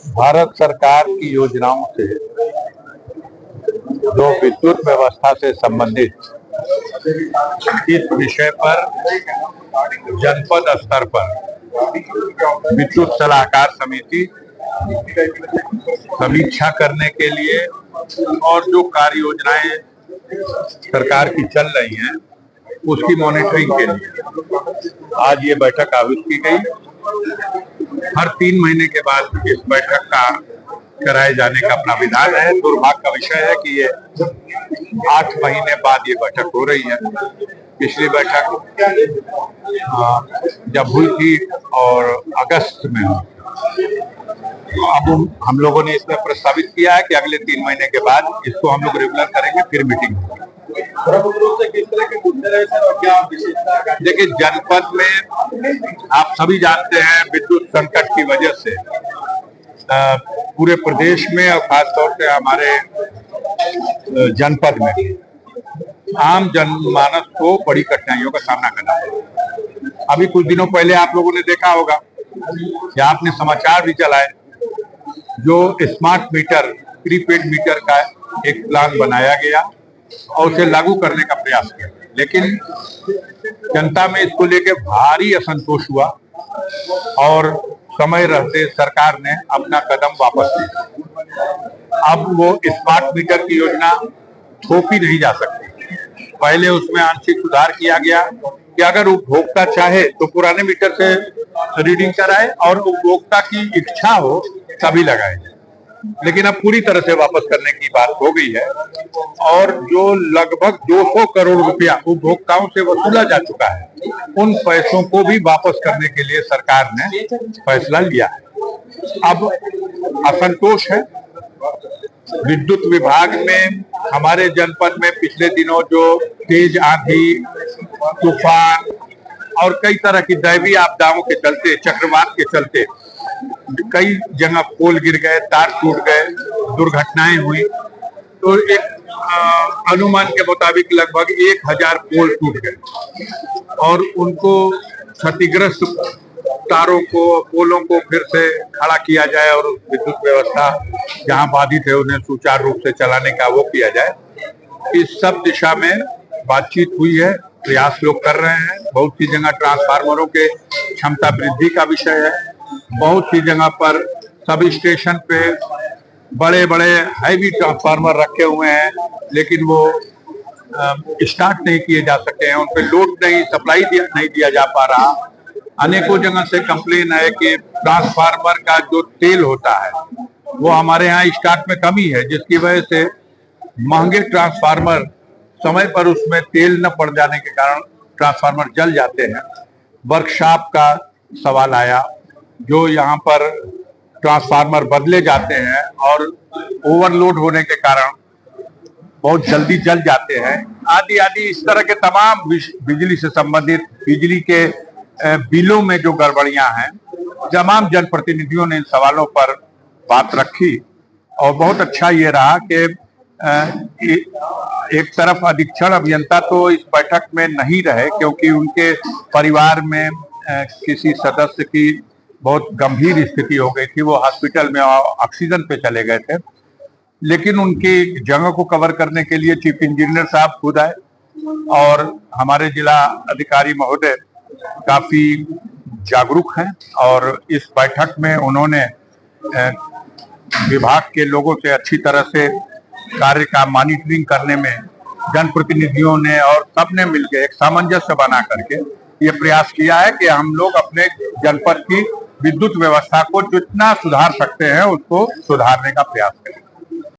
भारत सरकार की योजनाओं से जो विद्युत व्यवस्था से संबंधित इस विषय पर जनपद स्तर पर विद्युत सलाहकार समिति समीक्षा करने के लिए और जो कार्य योजनाएं सरकार की चल रही हैं उसकी मॉनिटरिंग के लिए आज ये बैठक आयोजित की गई। हर 3 महीने के बाद इस बैठक का कराए जाने का प्राविधान है। दुर्भाग्य का विषय है कि ये 8 महीने बाद ये बैठक हो रही है। पिछली बैठक जब हुई थी और अगस्त में हुई। अब हम लोगों ने इसमें प्रस्तावित किया है कि अगले 3 महीने के बाद इसको हम लोग रेगुलर करेंगे, फिर मीटिंग होगी। किस तरह के मुद्दे रहे सर और क्या विशेषता? देखिए, जनपद में आप सभी जानते हैं विद्युत संकट की वजह से पूरे प्रदेश में और खासतौर से हमारे जनपद में आम जनमानस को बड़ी कठिनाइयों का सामना करना है। अभी कुछ दिनों पहले आप लोगों ने देखा होगा कि आपने समाचार भी चलाए, जो स्मार्ट मीटर, प्रीपेड मीटर का एक प्लान बनाया गया और उसे लागू करने का प्रयास किया, लेकिन जनता में इसको लेकर भारी असंतोष हुआ और समय रहते सरकार ने अपना कदम वापस लिया। अब वो स्मार्ट मीटर की योजना थोपी नहीं जा सकती। पहले उसमें आंशिक सुधार किया गया कि अगर उपभोक्ता चाहे तो पुराने मीटर से रीडिंग कराए और उपभोक्ता की इच्छा हो तभी लगाए, लेकिन अब पूरी तरह से वापस करने की बात हो गई है और जो लगभग 200 करोड़ रुपया उपभोक्ताओं से वसूला जा चुका है, उन पैसों को भी वापस करने के लिए सरकार ने फैसला लिया है। अब असंतोष है विद्युत विभाग में। हमारे जनपद में पिछले दिनों जो तेज आंधी, तूफान और कई तरह की दैवीय आपदाओं के चलते, चक्रवात के चलते कई जगह पोल गिर गए, तार टूट गए, दुर्घटनाएं हुई। तो एक अनुमान के मुताबिक लगभग 1000 पोल टूट गए और उनको क्षतिग्रस्त तारों को, पोलों को फिर से खड़ा किया जाए और विद्युत व्यवस्था जहां बाधित है उन्हें सुचारू रूप से चलाने का वो किया जाए। इस सब दिशा में बातचीत हुई है, प्रयास लोग कर रहे हैं। बहुत सी जगह ट्रांसफार्मरों के क्षमता वृद्धि का विषय है। बहुत सी जगह पर सब स्टेशन पे बड़े बड़े हैवी ट्रांसफार्मर रखे हुए हैं, लेकिन वो स्टार्ट नहीं किए जा सके हैं, उन पे लोड नहीं, सप्लाई नहीं दिया जा पा रहा। अनेकों जगह से कंप्लेन है कि ट्रांसफार्मर का जो तेल होता है वो हमारे यहाँ स्टॉक में कमी है, जिसकी वजह से महंगे ट्रांसफार्मर समय पर उसमें तेल न पड़ जाने के कारण ट्रांसफार्मर जल जाते हैं। वर्कशॉप का सवाल आया, जो यहाँ पर ट्रांसफार्मर बदले जाते हैं और ओवरलोड होने के कारण बहुत जल्दी जल जाते हैं, आदि आदि इस तरह के तमाम बिजली से संबंधित, बिजली के बिलों में जो गड़बड़ियां हैं, तमाम जनप्रतिनिधियों ने इन सवालों पर बात रखी और बहुत अच्छा ये रहा कि एक तरफ अधीक्षण अभियंता तो इस बैठक में नहीं रहे क्योंकि उनके परिवार में किसी सदस्य की बहुत गंभीर स्थिति हो गई थी, वो हॉस्पिटल में ऑक्सीजन पे चले गए थे, लेकिन उनकी जगह को कवर करने के लिए चीफ इंजीनियर साहब खुद आए और हमारे जिला अधिकारी महोदय काफी जागरूक हैं और इस बैठक में उन्होंने विभाग के लोगों से अच्छी तरह से कार्य का मॉनिटरिंग करने में जनप्रतिनिधियों ने और सबने मिलकर एक सामंजस्य बना करके ये प्रयास किया है कि हम लोग अपने जनपद की विद्युत व्यवस्था को जितना सुधार सकते हैं उसको सुधारने का प्रयास करें।